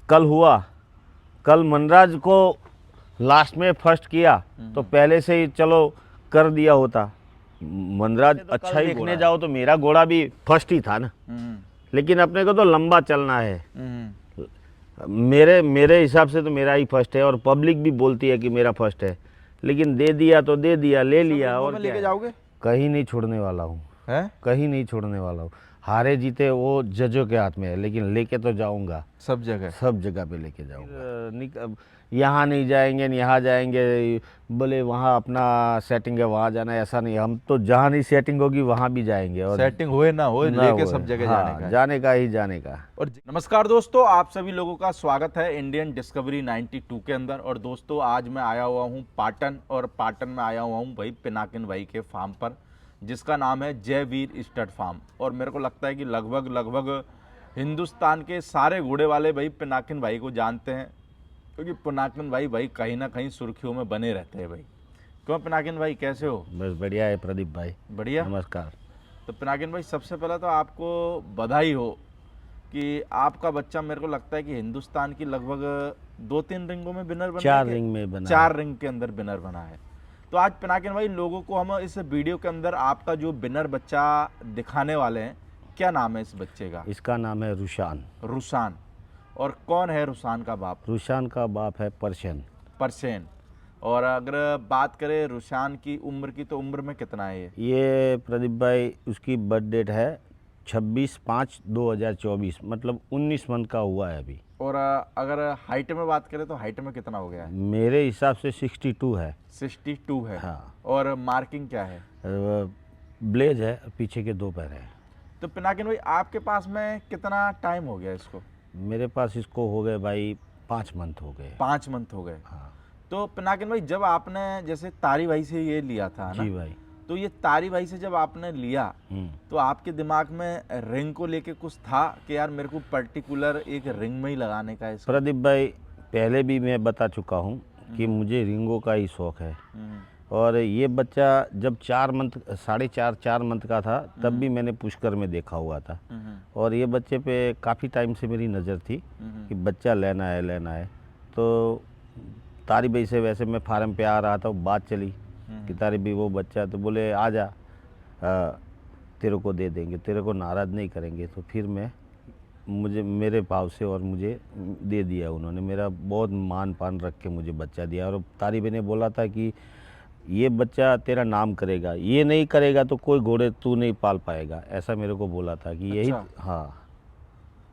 कल हुआ, कल मनराज को लास्ट में फर्स्ट किया तो पहले से ही चलो कर दिया होता। मनराज तो अच्छा कल ही देखने देखने जाओ तो मेरा घोड़ा भी फर्स्ट ही था ना, लेकिन अपने को तो लंबा चलना है। मेरे मेरे हिसाब से तो मेरा ही फर्स्ट है और पब्लिक भी बोलती है कि मेरा फर्स्ट है, लेकिन दे दिया तो दे दिया, ले लिया। और लेके क्या जाओगे? है? कहीं नहीं छोड़ने वाला हूँ, हैं? कहीं नहीं छोड़ने वाला हूँ। हारे जीते वो जजों के हाथ में है, लेकिन लेके तो जाऊंगा, सब जगह। सब जगह पे लेके जाऊंगा। यहाँ नहीं जाएंगे, यहाँ जाएंगे, बोले वहाँ अपना सेटिंग है वहाँ जाना है, ऐसा नहीं। हम तो जहाँ नहीं सेटिंग होगी वहाँ भी जाएंगे, और सेटिंग होए ना होए ना लेके होए, सब जगह हाँ, जाने का है। जाने का ही जाने का। और नमस्कार दोस्तों, आप सभी लोगों का स्वागत है इंडियन डिस्कवरी 92 के अंदर। और दोस्तों आज मैं आया हुआ हूँ पाटन, और पाटन में आया हुआ हूँ भाई पिनाकिन भाई के फार्म पर, जिसका नाम है जयवीर स्टड फार्म। और मेरे को लगता है कि लगभग हिंदुस्तान के सारे घोड़े वाले भाई पिनाकिन भाई को जानते हैं, क्योंकि पिनाकिन भाई कहीं ना कहीं सुर्खियों में बने रहते हैं भाई। क्यों पिनाकिन भाई, कैसे हो? बस बढ़िया है प्रदीप भाई, बढ़िया। नमस्कार। तो पिनाकिन भाई सबसे पहले तो आपको बधाई हो कि आपका बच्चा, मेरे को लगता है कि हिंदुस्तान की लगभग 2-3 रिंगों में विनर बना है। 4 रिंग में बना 4 रिंग के अंदर विनर बना है। तो आज पिनाकिन भाई लोगों को हम इस वीडियो के अंदर आपका जो विनर बच्चा दिखाने वाले हैं, क्या नाम है इस बच्चे का? इसका नाम है रुशान। रुसान। और कौन है रुसान का बाप? रुशान का बाप है परशन। परसेन। और अगर बात करें रुशान की उम्र की, तो उम्र में कितना है ये? ये प्रदीप भाई उसकी बर्थ डेट है 26/5/2024, मतलब 19 मंथ का हुआ है अभी। और अगर हाइट में बात करें तो हाइट में कितना हो गया है? मेरे हिसाब से 62 है। 62 है। हाँ। और मार्किंग क्या है? ब्लेज है, पीछे के 2 पैर है। तो पिनाकिन भाई आपके पास में कितना टाइम हो गया इसको? मेरे पास इसको हो गए भाई 5 मंथ हो गए। 5 मंथ हो गए। हाँ तो पिनाकिन भाई जब आपने जैसे तारी भाई से ये लिया था ना, जी भाई। तो ये तारी भाई से जब आपने लिया, तो आपके दिमाग में रिंग को लेके कुछ था कि यार मेरे को पर्टिकुलर एक रिंग में ही लगाने का है इसको? प्रदीप भाई पहले भी मैं बता चुका हूँ कि मुझे रिंगों का ही शौक़ है। और ये बच्चा जब 4 मंथ 4.5 मंथ का था तब भी मैंने पुष्कर में देखा हुआ था। और ये बच्चे पे काफ़ी टाइम से मेरी नज़र थी कि बच्चा लेना है। तो तारी भाई से वैसे मैं फार्म पे आ रहा था, बात चली कि तारी भाई वो बच्चा, तो बोले आ जा, तेरे को दे देंगे, तेरे को नाराज़ नहीं करेंगे। तो फिर मुझे मेरे भाव से और मुझे दे दिया उन्होंने। मेरा बहुत मान पान रख के मुझे बच्चा दिया। और तारी भाई ने बोला था कि ये बच्चा तेरा नाम करेगा, ये नहीं करेगा तो कोई घोड़े तू नहीं पाल पाएगा, ऐसा मेरे को बोला था कि यही। अच्छा। हाँ,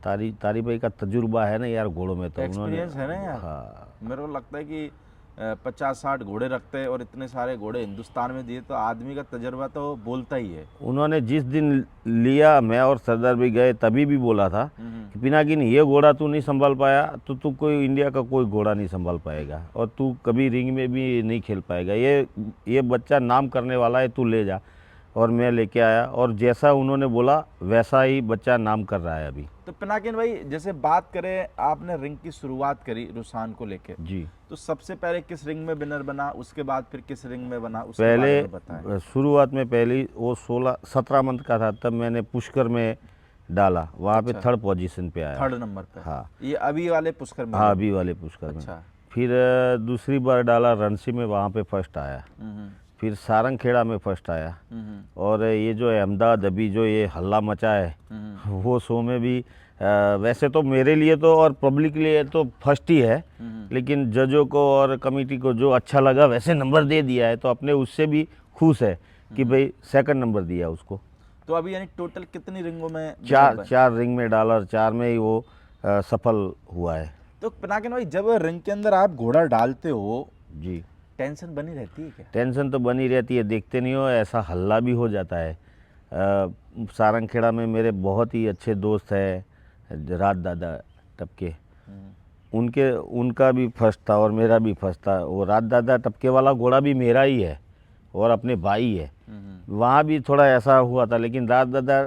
तारी भाई का तजुर्बा है ना यार घोड़ों में, तो उन्होंने। एक्सपीरियंस है ना यार। हाँ, मेरे को लगता है कि 50-60 घोड़े रखते हैं और इतने सारे घोड़े हिंदुस्तान में दिए, तो आदमी का तजर्बा तो बोलता ही है। उन्होंने जिस दिन लिया, मैं और सरदार भी गए, तभी भी बोला था कि पिनाकिन ये घोड़ा तू नहीं संभाल पाया तो तू कोई इंडिया का कोई घोड़ा नहीं संभाल पाएगा, और तू कभी रिंग में भी नहीं खेल पाएगा। ये बच्चा नाम करने वाला है, तू ले जा। और मैं लेके आया, और जैसा उन्होंने बोला वैसा ही बच्चा नाम कर रहा है अभी। तो पिनाकिन भाई जैसे बात करें, आपने रिंग की शुरुआत करी रुसान को लेके, जी। तो सबसे पहले किस रिंग में विनर बना, उसके बाद फिर किस रिंग में बना, उसके बारे में बताएं। पहले शुरुआत में पहले वो 16-17 मंथ का था, तब मैंने पुष्कर में डाला, वहाँ पे 3rd पोजीशन पे आया। 3rd नंबर पे? हाँ। ये अभी वाले पुष्कर में? हाँ, अभी वाले पुष्कर में। अच्छा। फिर दूसरी बार डाला रणसी में, वहाँ पे फर्स्ट आया। फिर सारंगखेड़ा में फर्स्ट आया। और ये जो अहमदाबाद अभी जो ये हल्ला मचा है, वो शो में भी वैसे तो मेरे लिए तो और पब्लिक के लिए तो फर्स्ट ही है, लेकिन जजों को और कमेटी को जो अच्छा लगा वैसे नंबर दे दिया है, तो अपने उससे भी खुश है कि भाई 2nd नंबर दिया उसको। तो अभी यानी टोटल कितनी रिंगों में? 4 रिंग में डाला, और 4 में ही वो सफल हुआ है। तो पिनाकिन भाई जब रिंग के अंदर आप घोड़ा डालते हो जी। टेंशन बनी रहती है क्या? टेंशन तो बनी रहती है, देखते नहीं हो ऐसा हल्ला भी हो जाता है। सारंगखेड़ा में मेरे बहुत ही अच्छे दोस्त हैं, रात दादा टपके, उनका भी फर्स्ट था और मेरा भी फर्स्ट था। वो रात दादा टपके वाला घोड़ा भी मेरा ही है और अपने भाई है। वहाँ भी थोड़ा ऐसा हुआ था, लेकिन रात दादा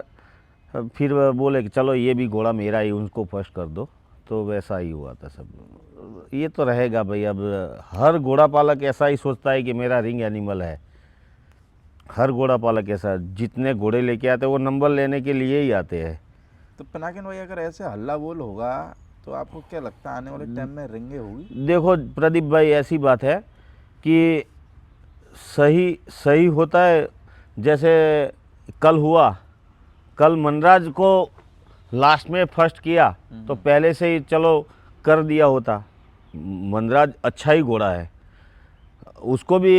फिर बोले कि चलो ये भी घोड़ा मेरा ही, उनको फर्स्ट कर दो, तो वैसा ही हुआ था सब। ये तो रहेगा भाई, अब हर घोड़ा पालक ऐसा ही सोचता है कि मेरा रिंग एनिमल है। हर घोड़ा पालक ऐसा, जितने घोड़े लेके आते हैं वो नंबर लेने के लिए ही आते हैं। तो पिनाकिन भाई अगर ऐसे हल्ला बोल होगा तो आपको क्या लगता है आने वाले टाइम में रिंगे होगी? देखो प्रदीप भाई, ऐसी बात है कि सही सही होता है। जैसे कल हुआ, कल मनराज को लास्ट में फर्स्ट किया तो पहले से ही चलो कर दिया होता। मनराज अच्छा ही घोड़ा है, उसको भी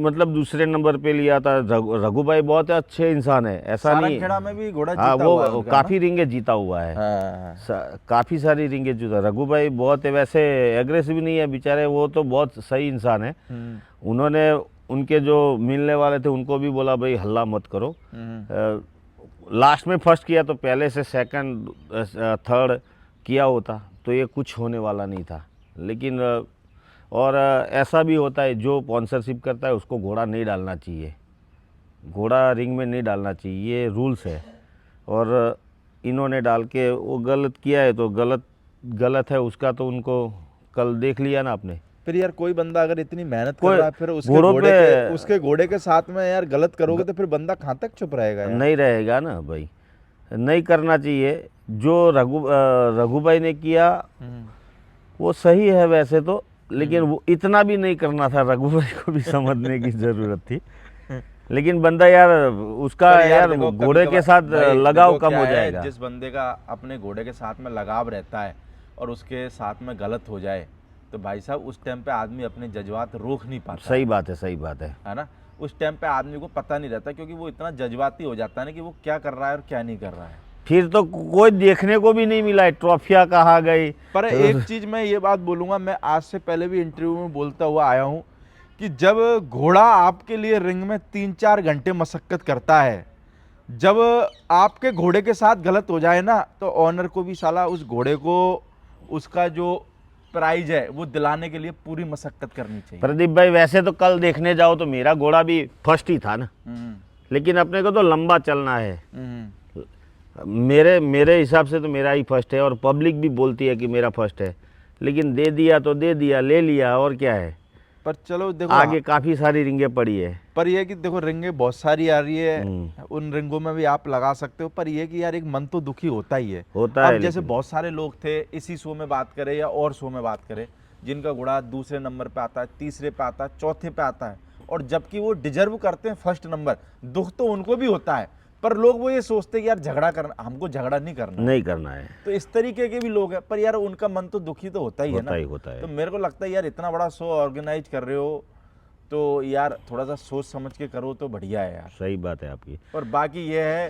मतलब दूसरे नंबर पे लिया था। रघु भाई बहुत अच्छे इंसान है, ऐसा नहीं। सारंगखेड़ा में भी घोड़ा हाँ, जीता हुआ है वो उनका, काफ़ी रिंगे जीता हुआ है। काफ़ी सारी रिंगे जीता। रघु भाई बहुत वैसे एग्रेसिव नहीं है बेचारे, वो तो बहुत सही इंसान है। उन्होंने उनके जो मिलने वाले थे उनको भी बोला भाई हल्ला मत करो। लास्ट में फर्स्ट किया तो पहले से सेकंड थर्ड किया होता तो ये कुछ होने वाला नहीं था। लेकिन और ऐसा भी होता है, जो स्पॉन्सरशिप करता है उसको घोड़ा नहीं डालना चाहिए, घोड़ा रिंग में नहीं डालना चाहिए, ये रूल्स है। और इन्होंने डाल के वो गलत किया है तो गलत है उसका, तो उनको कल देख लिया ना आपने। फिर यार कोई बंदा अगर इतनी मेहनत कर कोई रहा है, फिर उसके घोड़े के साथ में यार गलत करोगे तो फिर बंदा कहाँ तक चुप रहेगा यार? नहीं रहेगा ना भाई, नहीं करना चाहिए। जो रघु भाई ने किया वो सही है वैसे तो, लेकिन वो इतना भी नहीं करना था। रघु भाई को भी समझने की जरूरत थी। लेकिन बंदा यार उसका पर यार देखो, घोड़े के कभी-कभार साथ भाई लगाव देखो कम क्या हो है, जाएगा। जिस बंदे का अपने घोड़े के साथ में लगाव रहता है और उसके साथ में गलत हो जाए तो भाई साहब उस टाइम पे आदमी अपने जज्बात रोक नहीं पाता। सही बात है, सही बात है ना? उस टाइम पे आदमी को पता नहीं रहता, क्योंकि वो इतना जज्बाती हो जाता है ना कि वो क्या कर रहा है और क्या नहीं कर रहा है। फिर तो कोई देखने को भी नहीं मिला है, ट्रॉफियाँ कहाँ गई। पर एक चीज मैं ये बात बोलूंगा, मैं आज से पहले भी इंटरव्यू में बोलता हुआ आया हूं कि जब घोड़ा आपके लिए रिंग में 3-4 घंटे मशक्कत करता है, जब आपके घोड़े के साथ गलत हो जाए ना तो ऑनर को भी साला उस घोड़े को उसका जो प्राइज है वो दिलाने के लिए पूरी मशक्कत करनी चाहिए। प्रदीप भाई वैसे तो कल देखने जाओ तो मेरा घोड़ा भी फर्स्ट ही था ना, लेकिन अपने को तो लंबा चलना है। मेरे हिसाब से तो मेरा ही फर्स्ट है, और पब्लिक भी बोलती है कि मेरा फर्स्ट है, लेकिन दे दिया तो दे दिया, ले लिया, और क्या है। पर चलो देखो आगे काफ़ी सारी रिंगे पड़ी है। पर ये कि देखो रिंगे बहुत सारी आ रही है, उन रिंगों में भी आप लगा सकते हो, पर ये कि यार एक मन तो दुखी होता ही है। होता है। अब जैसे बहुत सारे लोग थे, इसी शो में बात करें या और शो में बात करें, जिनका घोड़ा दूसरे नंबर पे आता है, तीसरे पे आता है, चौथे पे आता है, और जबकि वो डिजर्व करते हैं फर्स्ट नंबर, दुख तो उनको भी होता है, पर लोग वो ये सोचते हैं कि यार झगड़ा करना, हमको झगड़ा नहीं करना है। तो इस तरीके के भी लोग हैं, पर यार उनका मन तो दुखी तो होता ही है ना। होता है। तो मेरे को लगता है यार इतना बड़ा शो ऑर्गेनाइज कर रहे हो तो यार थोड़ा सा सोच समझ के करो तो बढ़िया है यार। सही बात है आपकी। और बाकी ये है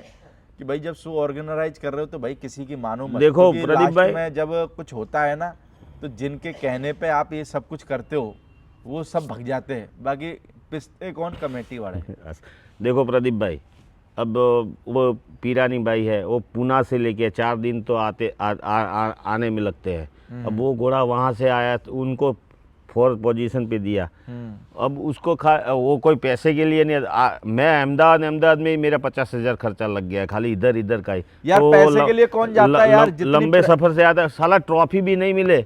कि भाई जब शो ऑर्गेनाइज कर रहे हो तो भाई किसी की मानो मत। देखो क्योंकि प्रदीप लास्ट भाई, में जब कुछ होता है ना तो जिनके कहने पे आप ये सब कुछ करते हो वो सब भग जाते हैं, बाकी पिसते कौन? कमेटी वाले। देखो प्रदीप भाई, अब वो पीरानी भाई है, वो पूना से लेके 4 दिन तो आने में लगते हैं। अब वो घोड़ा वहाँ से आया तो उनको 4th पोजीशन पे दिया। अब उसको वो कोई पैसे के लिए नहीं। मैं अहमदाबाद में ही मेरा 50,000 खर्चा लग गया खाली इधर का ही। यार तो पैसे के लिए कौन जाता है यार? लंबे सफर से आता है, साला ट्रॉफी भी नहीं मिले,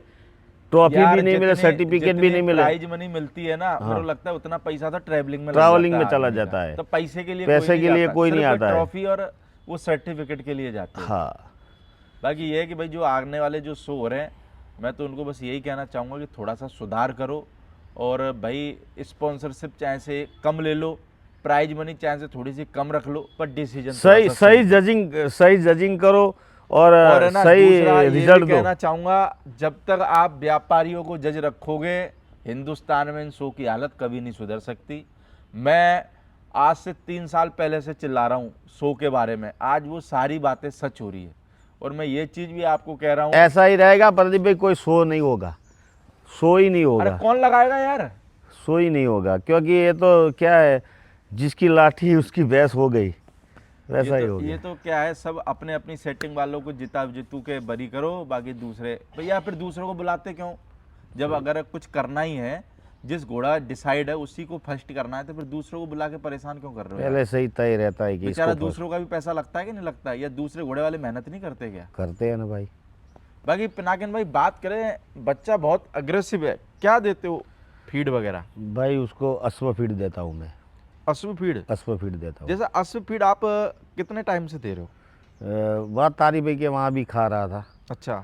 सर्टिफिकेट भी नहीं मिले। प्राइज मनी मिलती है ना, मेरे को लगता है उतना पैसा तो ट्रैवलिंग में चला जाता है। तो पैसे के लिए कोई नहीं आता है, ट्रॉफी और वो सर्टिफिकेट के लिए जाते हैं। हाँ। बाकी ये है कि भाई जो आने वाले जो शो हो रहे हैं, मैं तो उनको बस यही कहना चाहूँगा कि थोड़ा सा सुधार करो, और भाई स्पॉन्सरशिप चाहे से कम ले लो, प्राइज मनी चाहे से थोड़ी सी कम रख लो, पर डिसीजन सही जजिंग करो और सही रिजल्ट दो। कहना चाहूँगा जब तक आप व्यापारियों को जज रखोगे हिंदुस्तान में इन शो की हालत कभी नहीं सुधर सकती। मैं आज से 3 साल पहले से चिल्ला रहा हूँ शो के बारे में, आज वो सारी बातें सच हो रही है, और मैं ये चीज भी आपको कह रहा हूँ ऐसा ही रहेगा प्रदीप भाई, कोई शो नहीं होगा, शो ही नहीं होगा। अरे कौन लगाएगा यार? शो ही नहीं होगा, क्योंकि ये तो क्या है, जिसकी लाठी उसकी भैंस हो गई, वैसा ही हो गया। ये तो क्या है, सब अपने अपनी सेटिंग वालों को जितू के बरी करो, बाकी दूसरे भैया फिर दूसरों को बुलाते क्यों? जब अगर कुछ करना ही है, जिस घोड़ा डिसाइड है उसी को फर्स्ट करना है, तो फिर दूसरों को बुला के परेशान क्यों कर रहे हो? पहले से ही तय रहता है कि बेचारा दूसरों का भी पैसा लगता है कि नहीं लगता है, या दूसरे घोड़े वाले मेहनत नहीं करते क्या? करते हैं ना भाई। बाकी पिनाकिन भाई बात करें, बच्चा बहुत अग्रेसिव है, क्या देते हो फीड वगैरह? भाई उसको अश्व फीड देता हूँ मैं। अश्व फीड देता हूँ। जैसे अश्व फीड आप कितने टाइम से दे रहे हो? वहाँ तारी भाई के वहाँ भी खा रहा था। अच्छा।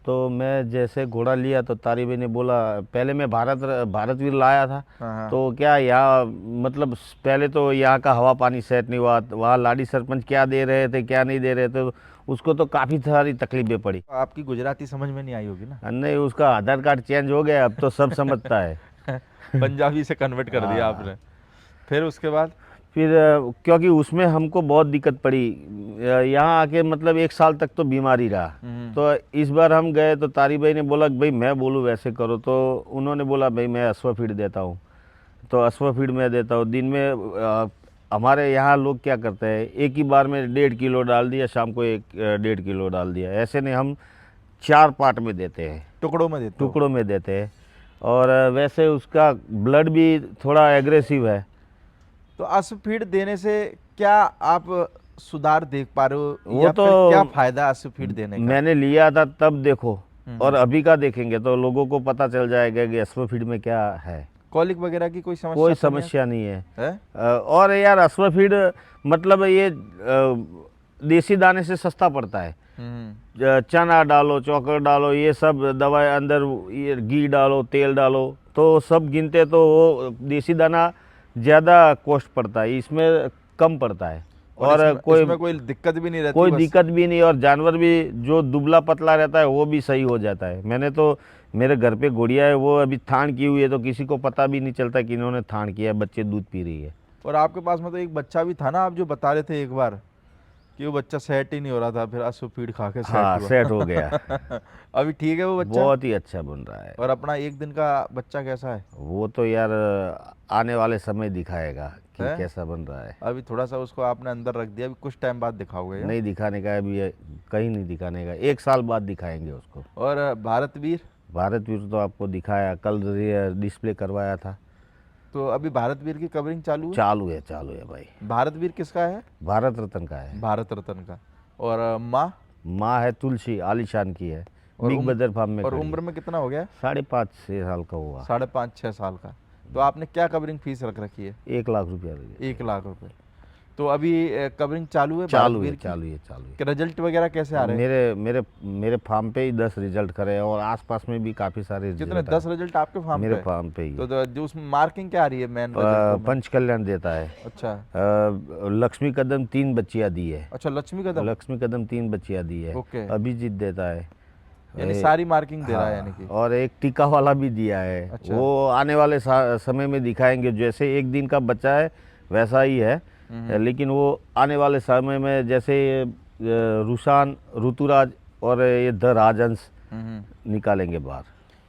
तो मैं जैसे घोड़ा लिया तो तारी भाई ने बोला, पहले मैं भारतवीर लाया था। हाँ। तो क्या यहाँ मतलब पहले तो यहाँ का हवा पानी सेट नहीं हुआ, वहाँ लाडी सरपंच क्या दे रहे थे क्या नहीं दे रहे थे, उसको तो काफ़ी सारी तकलीफें पड़ी। आपकी गुजराती समझ में नहीं आई होगी ना? नहीं, उसका आधार कार्ड चेंज हो गया, अब तो सब समझता है। पंजाबी से कन्वर्ट कर दिया हाँ। आपने। फिर उसके बाद? फिर क्योंकि उसमें हमको बहुत दिक्कत पड़ी, यहाँ आके मतलब 1 साल तक तो बीमारी रहा। तो इस बार हम गए तो तारी भाई ने बोला कि भाई मैं बोलूँ वैसे करो, तो उन्होंने बोला भाई मैं अश्व फीड देता हूँ। तो अश्व फीड मैं देता हूँ दिन में। हमारे यहाँ लोग क्या करते हैं, एक ही बार में 1.5 किलो डाल दिया, शाम को 1.5 किलो डाल दिया, ऐसे नहीं, हम 4 पार्ट में देते हैं, टुकड़ों में देते हो? टुकड़ों में देते हैं। और वैसे उसका ब्लड भी थोड़ा एग्रेसिव है। तो अश्व फीड देने से क्या आप सुधार देख पा रहे हो, वो या तो फिर क्या फायदा अश्व फीड देने का? मैंने लिया था तब देखो, और अभी का देखेंगे तो लोगों को पता चल जाएगा कि अश्व फीड में क्या है। कॉलिक वगैरह की कोई समस्या कोई तो नहीं समस्या नहीं है। है? और यार अश्व फीड मतलब ये देसी दाने से सस्ता पड़ता है। चना डालो, चौकर डालो, ये सब दवाई अंदर, ये घी डालो, तेल डालो, तो सब गिनते तो वो देसी दाना ज़्यादा कॉस्ट पड़ता है, इसमें कम पड़ता है। और इसमें कोई दिक्कत भी नहीं रहती? कोई बस दिक्कत भी नहीं, और जानवर भी जो दुबला पतला रहता है वो भी सही हो जाता है। मैंने तो, मेरे घर पे गुड़िया है, वो अभी थान की हुई है, तो किसी को पता भी नहीं चलता कि इन्होंने थान किया है, बच्चे दूध पी रही है। और आपके पास में तो एक बच्चा भी था ना, आप जो बता रहे थे एक बार कि वो बच्चा सेट ही नहीं हो रहा था, फिर अश्व फीड खा के सेट हाँ, हुआ। सेट हो गया। अभी ठीक है वो बच्चा? बहुत ही अच्छा बन रहा है। और अपना 1 दिन का बच्चा कैसा है? वो तो यार आने वाले समय दिखाएगा कि है? कैसा बन रहा है। अभी थोड़ा सा उसको आपने अंदर रख दिया, अभी कुछ टाइम बाद दिखाओगे या? नहीं दिखाने का है अभी, कहीं नहीं दिखाने का, 1 साल बाद दिखाएंगे उसको। और भारतवीर? भारतवीर तो आपको दिखाया, कल डिस्प्ले करवाया था। तो अभी भारतवीर की कवरिंग चालू है? चालू है भाई। भारतवीर किसका है? भारत रत्न का है। भारत रत्न का। और माँ? माँ है तुलसी, आलीशान की है, और बिग बदर फार्म में और खड़ी उम्र में कितना हो गया? 5.5-6 साल का हुआ। 5.5-6 साल का। तो आपने क्या कवरिंग फीस रख रखी है? 1 लाख रुपया लगे। 1 लाख रुपए। तो अभी कवरिंग चालू है चालू भारतवीर है की? चालू है चालू है। कि रिजल्ट वगैरह कैसे आ रहे हैं? मेरे मेरे मेरे फार्म पे ही 10 रिजल्ट करे हैं, और आसपास में भी काफ़ी सारे कितने? रिजल्ट 10 रिजल्ट आपके फार्म मेरे पे? फार्म पे ही। तो जो उसमें मार्किंग क्या आ रही है मेन रिजल्टों में? पंच कल्याण देता है। अच्छा। लक्ष्मी कदम 3 बच्चियाँ दी है। अच्छा, लक्ष्मी कदम। लक्ष्मी कदम 3 बच्चियाँ दी है। ओके। अभिजीत देता है। यानी सारी मार्किंग दे रहा है, यानी कि। और एक टीका वाला भी दिया है। अच्छा। वो आने वाले समय में दिखाएंगे, जैसे 1 दिन का बच्चा है वैसा ही है, लेकिन वो आने वाले समय में जैसे रुशान, ऋतुराज और ये द राजंस निकालेंगे बाहर।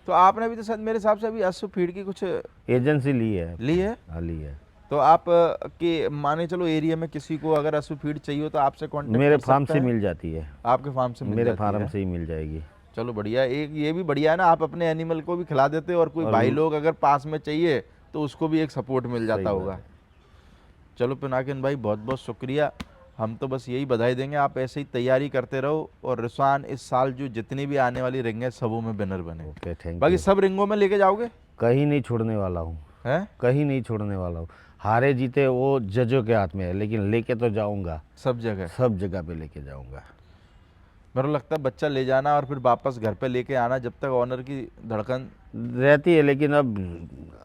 तो आपने भी तो शायद मेरे हिसाब से अभी अश्व फीड की कुछ एजेंसी ली है। ली है? हाँ, ली है। तो आप के माने चलो एरिया में किसी को अगर अश्व फीड चाहिए हो तो आपसे कांटेक्ट मेरे कर फार्म सकता से है? मिल जाती है। आपके फार्म से मिल मेरे जाती फार्म है? से ही मिल जाएगी। चलो बढ़िया। एक ये भी बढ़िया है ना, आप अपने एनिमल को भी खिला देते हो, और कोई भाई लोग अगर पास में चाहिए तो उसको भी एक सपोर्ट मिल जाता होगा। चलो पिनाकिन भाई, बहुत बहुत शुक्रिया। हम तो बस यही बधाई देंगे, आप ऐसे ही तैयारी करते रहो, और रिस्वान इस साल जो जितनी भी आने वाली रिंग है सबों में विनर बने। ओके, थैंक बाकी यू। सब रिंगों में लेके जाओगे? कहीं नहीं छोड़ने वाला हूँ, हैं? कहीं नहीं छोड़ने वाला हूँ। हारे जीते वो जजों के हाथ में है, लेकिन लेके तो जाऊंगा, सब जगह? सब जगह पे लेके जाऊंगा। मेरे को लगता है बच्चा ले जाना और फिर वापस घर पे लेके आना, जब तक ऑनर की धड़कन रहती है, लेकिन अब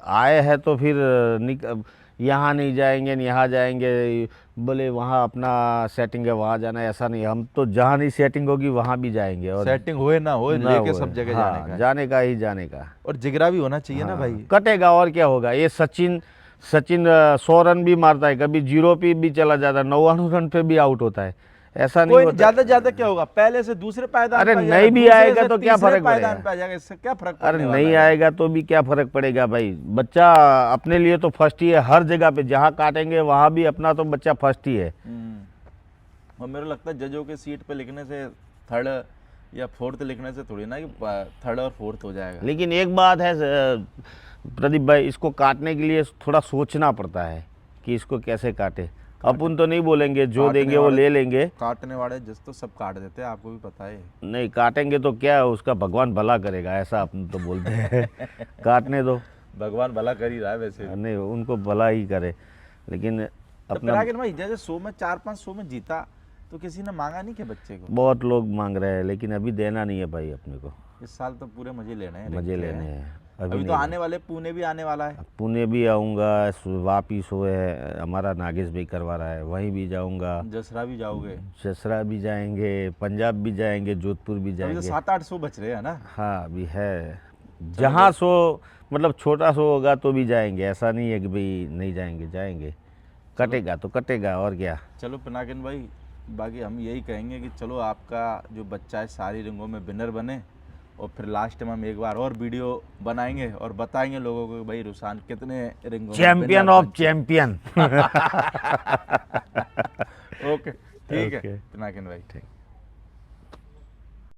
आए हैं तो फिर यहाँ नहीं जाएंगे, यहाँ जाएंगे, बोले वहाँ अपना सेटिंग है वहाँ जाना है, ऐसा नहीं। हम तो जहाँ नहीं सेटिंग होगी वहाँ भी जाएंगे, और सेटिंग होए ना होए ना लेके होए, सब जगह हाँ, जाने का है। जाने का ही जाने का। और जिगरा भी होना चाहिए ना हाँ, भाई। कटेगा और क्या होगा। ये सचिन 100 रन भी मारता है, कभी 0 पे भी चला जाता है, 99 रन पे भी आउट होता है, ऐसा नहीं कोई होता। ज्यादा ज्यादा क्या होगा, पहले से दूसरे पायदान अरे पे आ नहीं जाएगा, भी दूसरे आएगा से तो क्या तीसरे फर्क पायदान पड़ेगा? पे आ जाएगा, इससे क्या फर्क अरे पड़ने वाला नहीं है? आएगा तो भी क्या फर्क पड़ेगा भाई, बच्चा अपने लिए तो फर्स्ट ही है हर जगह पे, जहाँ काटेंगे वहाँ भी अपना तो बच्चा फर्स्ट ही है। और मेरे को लगता है जजों के सीट पे लिखने से 3rd या 4th लिखने से थोड़ी ना कि 3rd और 4th हो जाएगा। लेकिन एक बात है प्रदीप भाई, इसको काटने के लिए थोड़ा सोचना पड़ता है कि इसको कैसे काटे। अपन तो नहीं बोलेंगे, जो देंगे वो ले लेंगे। काटने वाले जिस तो सब काट देते हैं, आपको भी पता है। नहीं काटेंगे तो क्या, उसका भगवान भला करेगा, ऐसा अपन तो बोलते हैं। काटने दो, भगवान भला कर ही रहा है वैसे। नहीं उनको भला ही करे, लेकिन तो अपना भाई जैसे 100 में 4-5 100 में जीता, तो किसी ने मांगा नहीं क्या बच्चे को? बहुत लोग मांग रहे हैं, लेकिन अभी देना नहीं है भाई अपने को। इस साल तो पूरे मजे लेने हैं, मजे रिंग के लेने हैं। हैं। अभी तो नहीं आने वाले, पुणे भी आने वाला है। अब पुणे भी आऊँगा, वापिस हो है हमारा नागेश भाई करवा रहा है, वहीं भी जाऊँगा। जसरा भी जाओगे? जसरा भी जाएंगे, पंजाब भी जाएंगे, जोधपुर भी अभी तो जाएंगे। 700-800 बच रहे हैं ना। हाँ अभी है, जहाँ सो मतलब छोटा सो होगा तो भी जाएंगे, ऐसा नहीं है कि भाई नहीं जाएंगे, जाएंगे। कटेगा तो कटेगा, और क्या। चलो पिनाकिन भाई, बाकी हम यही कहेंगे कि चलो आपका जो बच्चा है सारी रिंगों में विनर बने, और फिर लास्ट में हम एक बार और वीडियो बनाएंगे और बताएंगे लोगों को कि भाई रुसान कितने रिंगों में चैंपियन winner ऑफ बन चुके चैंपियन। हैं। ओके, ठीक है ओके। पिनाकिन भाई। ठीक।